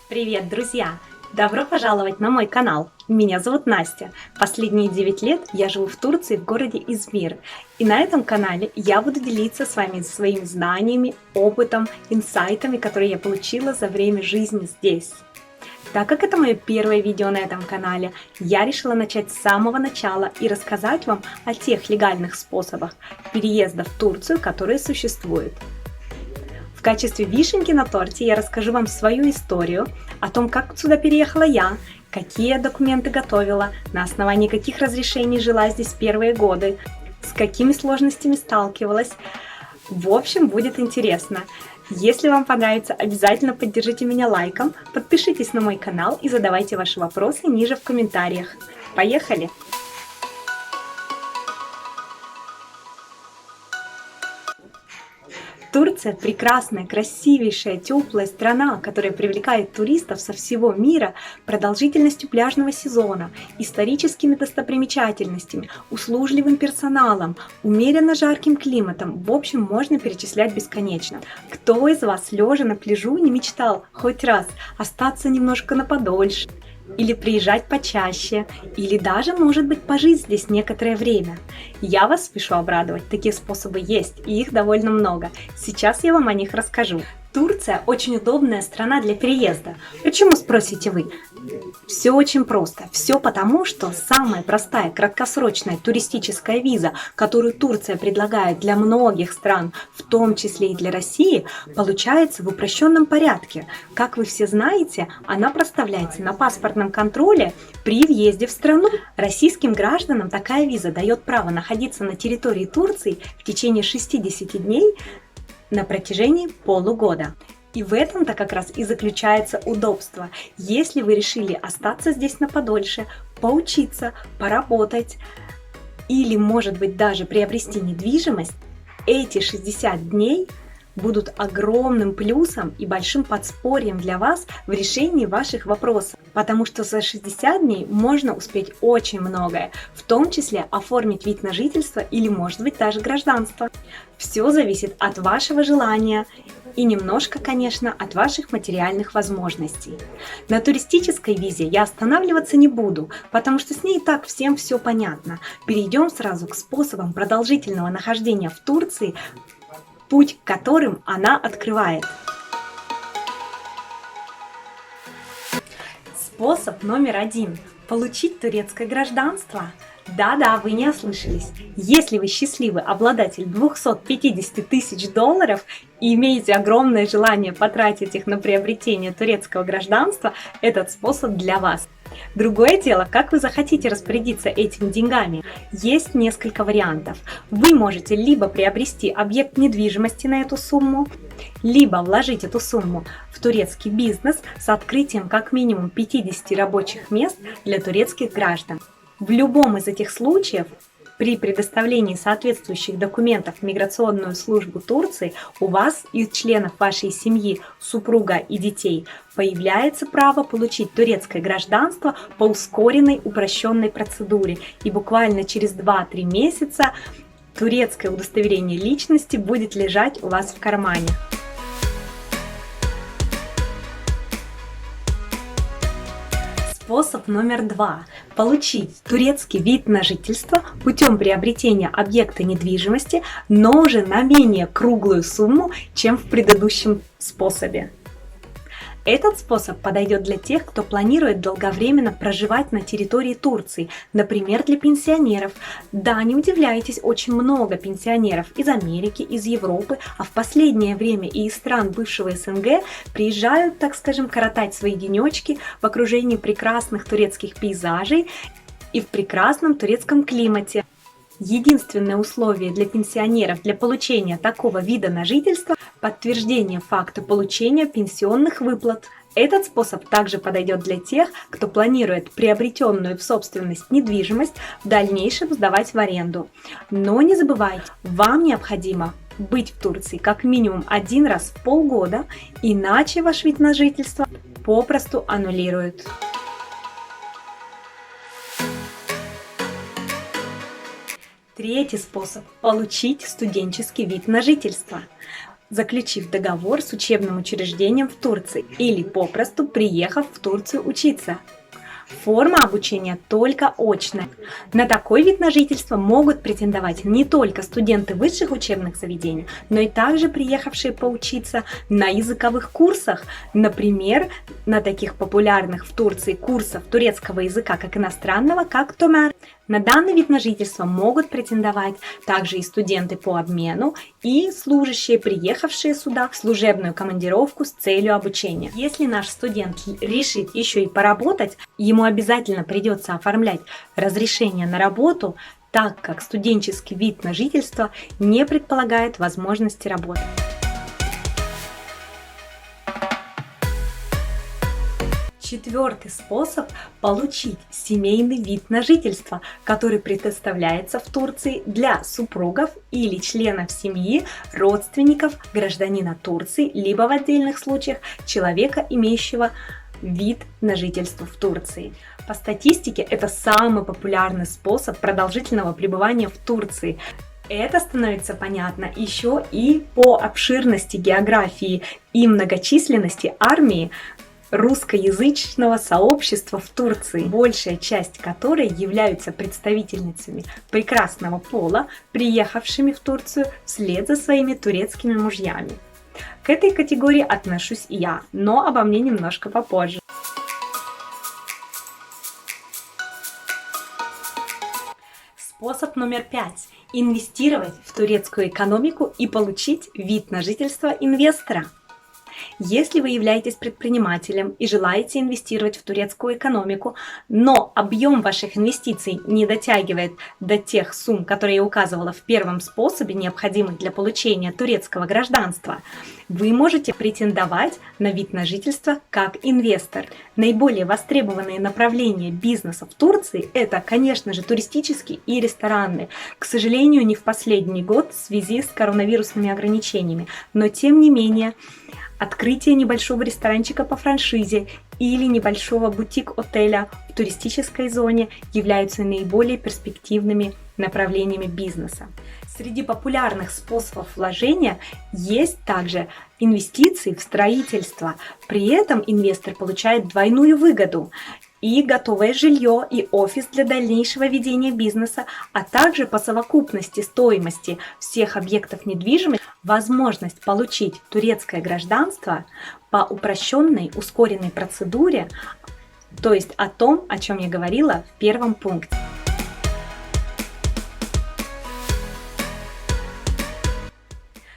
Привет, друзья! Добро пожаловать на мой канал. Меня зовут Настя. Последние 9 лет я живу в Турции, в городе Измир. И на этом канале я буду делиться с вами своими знаниями, опытом, инсайтами, которые я получила за время жизни здесь. Так как это мое первое видео на этом канале, я решила начать с самого начала и рассказать вам о тех легальных способах переезда в Турцию, которые существуют. В качестве вишенки на торте я расскажу вам свою историю, о том, как сюда переехала я, какие я документы готовила, на основании каких разрешений жила здесь первые годы, с какими сложностями сталкивалась. В общем, будет интересно. Если вам понравится, обязательно поддержите меня лайком, подпишитесь на мой канал и задавайте ваши вопросы ниже в комментариях. Поехали! Турция – прекрасная, красивейшая, теплая страна, которая привлекает туристов со всего мира продолжительностью пляжного сезона, историческими достопримечательностями, услужливым персоналом, умеренно жарким климатом. В общем, можно перечислять бесконечно. Кто из вас, лежа на пляжу, не мечтал хоть раз остаться немножко на подольше? Или приезжать почаще, или даже, может быть, пожить здесь некоторое время. Я вас спешу обрадовать, такие способы есть, и их довольно много. Сейчас я вам о них расскажу. Турция очень удобная страна для переезда. Почему, спросите вы? Все очень просто. Все потому, что самая простая краткосрочная туристическая виза, которую Турция предлагает для многих стран, в том числе и для России, получается в упрощенном порядке. Как вы все знаете, она проставляется на паспортном контроле при въезде в страну. Российским гражданам такая виза дает право находиться на территории Турции в течение 60 дней на протяжении полугода. И в этом-то как раз и заключается удобство. Если вы решили остаться здесь на подольше, поучиться, поработать или, может быть, даже приобрести недвижимость, эти 60 дней будут огромным плюсом и большим подспорьем для вас в решении ваших вопросов. Потому что за 60 дней можно успеть очень многое, в том числе оформить вид на жительство или, может быть, даже гражданство. Все зависит от вашего желания и немножко, конечно, от ваших материальных возможностей. На туристической визе я останавливаться не буду, потому что с ней и так всем все понятно. Перейдем сразу к способам продолжительного нахождения в Турции, путь к которым она открывает. Способ номер 1. Получить турецкое гражданство. Да-да, вы не ослышались. Если вы счастливый обладатель 250 тысяч долларов и имеете огромное желание потратить их на приобретение турецкого гражданства, этот способ для вас. Другое дело, как вы захотите распорядиться этими деньгами. Есть несколько вариантов. Вы можете либо приобрести объект недвижимости на эту сумму, либо вложить эту сумму в турецкий бизнес с открытием как минимум 50 рабочих мест для турецких граждан. В любом из этих случаев, при предоставлении соответствующих документов в миграционную службу Турции, у вас и членов вашей семьи, супруга и детей появляется право получить турецкое гражданство по ускоренной упрощенной процедуре. И буквально через 2-3 месяца турецкое удостоверение личности будет лежать у вас в кармане. Способ номер 2. Получить турецкий вид на жительство путем приобретения объекта недвижимости, но уже на менее круглую сумму, чем в предыдущем способе. Этот способ подойдет для тех, кто планирует долговременно проживать на территории Турции, например, для пенсионеров. Да, не удивляйтесь, очень много пенсионеров из Америки, из Европы, а в последнее время и из стран бывшего СНГ приезжают, так скажем, коротать свои денечки в окружении прекрасных турецких пейзажей и в прекрасном турецком климате. Единственное условие для пенсионеров для получения такого вида на жительство – подтверждение факта получения пенсионных выплат. Этот способ также подойдет для тех, кто планирует приобретенную в собственность недвижимость в дальнейшем сдавать в аренду. Но не забывайте, вам необходимо быть в Турции как минимум 1 раз в полгода, иначе ваш вид на жительство попросту аннулируют. Третий способ – получить студенческий вид на жительство. заключив договор с учебным учреждением в Турции или попросту приехав в Турцию учиться. Форма обучения только очная. На такой вид на жительство могут претендовать не только студенты высших учебных заведений, но и также приехавшие поучиться на языковых курсах, например, на таких популярных в Турции курсах турецкого языка как иностранного, как ТОМАР. На данный вид на жительство могут претендовать также и студенты по обмену, и служащие, приехавшие сюда в служебную командировку с целью обучения. Если наш студент решит еще и поработать, ему обязательно придется оформлять разрешение на работу, так как студенческий вид на жительство не предполагает возможности работы. Четвертый способ – получить семейный вид на жительство, который предоставляется в Турции для супругов или членов семьи, родственников, гражданина Турции, либо в отдельных случаях человека, имеющего вид на жительство в Турции. По статистике, это самый популярный способ продолжительного пребывания в Турции. Это становится понятно еще и по обширности географии и многочисленности армии русскоязычного сообщества в Турции, большая часть которой являются представительницами прекрасного пола, приехавшими в Турцию вслед за своими турецкими мужьями. К этой категории отношусь и я, но обо мне немножко попозже. Способ номер 5. Инвестировать в турецкую экономику и получить вид на жительство инвестора. Если вы являетесь предпринимателем и желаете инвестировать в турецкую экономику, но объем ваших инвестиций не дотягивает до тех сумм, которые я указывала в первом способе, необходимых для получения турецкого гражданства, вы можете претендовать на вид на жительство как инвестор. Наиболее востребованные направления бизнеса в Турции – это, конечно же, туристические и ресторанные. К сожалению, не в последний год в связи с коронавирусными ограничениями, но тем не менее, открытие небольшого ресторанчика по франшизе или небольшого бутик-отеля в туристической зоне являются наиболее перспективными направлениями бизнеса. Среди популярных способов вложения есть также инвестиции в строительство. При этом инвестор получает двойную выгоду: и готовое жилье, и офис для дальнейшего ведения бизнеса, а также по совокупности стоимости всех объектов недвижимости возможность получить турецкое гражданство по упрощенной, ускоренной процедуре, то есть о том, о чем я говорила в первом пункте.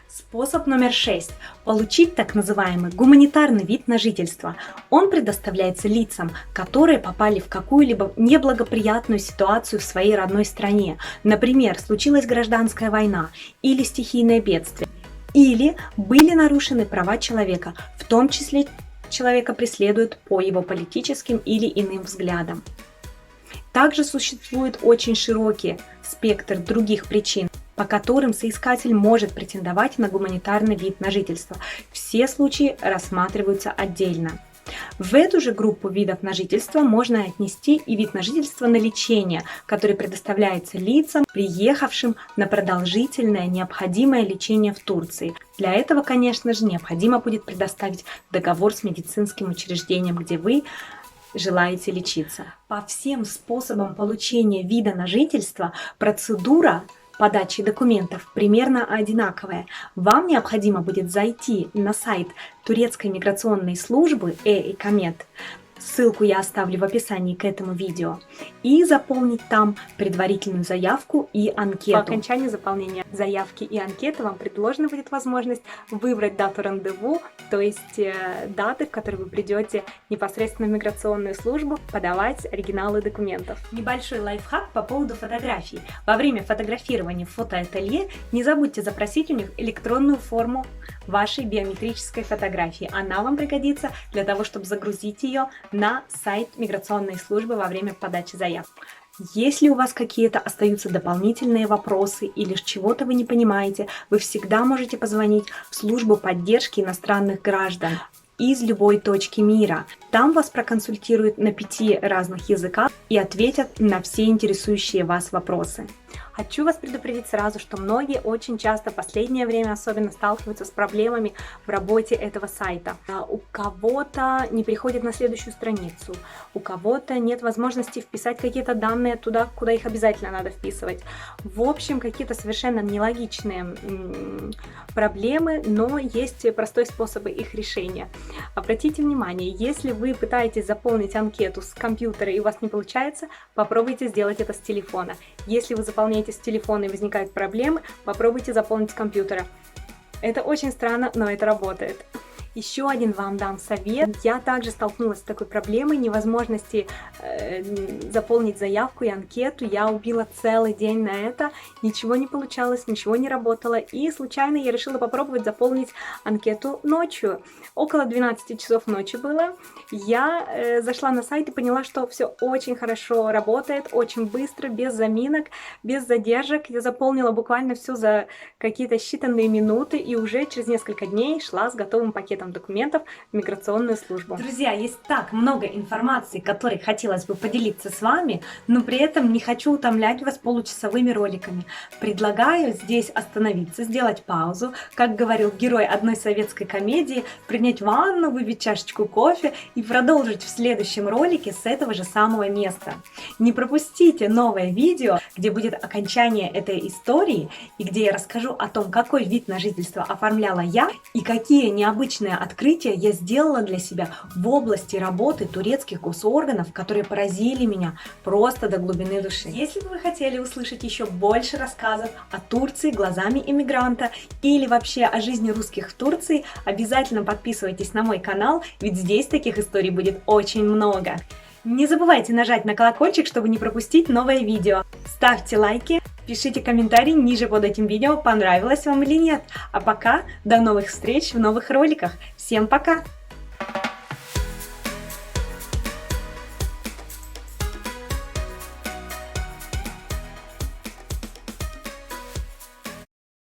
Способ номер 6. Получить так называемый гуманитарный вид на жительство. Он предоставляется лицам, которые попали в какую-либо неблагоприятную ситуацию в своей родной стране. Например, случилась гражданская война или стихийное бедствие. Или были нарушены права человека, в том числе человека преследуют по его политическим или иным взглядам. Также существует очень широкий спектр других причин, по которым соискатель может претендовать на гуманитарный вид на жительство. Все случаи рассматриваются отдельно. В эту же группу видов на жительство можно отнести и вид на жительство на лечение, который предоставляется лицам, приехавшим на продолжительное необходимое лечение в Турции. Для этого, конечно же, необходимо будет предоставить договор с медицинским учреждением, где вы желаете лечиться. По всем способам получения вида на жительство процедура подачи документов примерно одинаковая. Вам необходимо будет зайти на сайт турецкой миграционной службы e-ikamet, ссылку я оставлю в описании к этому видео, и заполнить там предварительную заявку и анкету. По окончании заполнения заявки и анкеты вам предложена будет возможность выбрать дату рандеву, то есть даты, в которые вы придете непосредственно в миграционную службу подавать оригиналы документов. Небольшой лайфхак по поводу фотографий. Во время фотографирования в фотоателье не забудьте запросить у них электронную форму вашей биометрической фотографии. Она вам пригодится для того, чтобы загрузить ее на сайт миграционной службы во время подачи заявки. Если у вас какие-то остаются дополнительные вопросы или чего-то вы не понимаете, вы всегда можете позвонить в службу поддержки иностранных граждан из любой точки мира. Там вас проконсультируют на 5 разных языках и ответят на все интересующие вас вопросы. Хочу вас предупредить сразу, что многие очень часто в последнее время особенно сталкиваются с проблемами в работе этого сайта. У кого-то не приходит на следующую страницу, у кого-то нет возможности вписать какие-то данные туда, куда их обязательно надо вписывать. В общем, какие-то совершенно нелогичные проблемы, но есть простой способ их решения. Обратите внимание, если вы пытаетесь заполнить анкету с компьютера и у вас не получается, попробуйте сделать это с телефона. Если вы заполняете с телефона и возникают проблемы, попробуйте заполнить с компьютера. Это очень странно, но это работает. Еще один вам дам совет. Я также столкнулась с такой проблемой невозможности заполнить заявку и анкету. Я убила целый день на это, ничего не получалось, ничего не работало. И случайно я решила попробовать заполнить анкету ночью. Около 12 часов ночи было. Я зашла на сайт и поняла, что все очень хорошо работает, очень быстро, без заминок, без задержек. Я заполнила буквально все за какие-то считанные минуты и уже через несколько дней шла с готовым пакетом документов в миграционную службу. Друзья, есть так много информации, которой хотелось бы поделиться с вами, но при этом не хочу утомлять вас получасовыми роликами. Предлагаю здесь остановиться, сделать паузу, как говорил герой одной советской комедии, принять ванну, выпить чашечку кофе и продолжить в следующем ролике с этого же самого места. Не пропустите новое видео, где будет окончание этой истории и где я расскажу о том, какой вид на жительство оформляла я и какие необычные открытия я сделала для себя в области работы турецких госорганов, которые поразили меня просто до глубины души. Если бы вы хотели услышать еще больше рассказов о Турции глазами иммигранта или вообще о жизни русских в Турции, обязательно подписывайтесь на мой канал, ведь здесь таких историй будет очень много. Не забывайте нажать на колокольчик, чтобы не пропустить новое видео. Ставьте лайки, пишите комментарии ниже под этим видео, понравилось вам или нет. А пока, до новых встреч в новых роликах. Всем пока!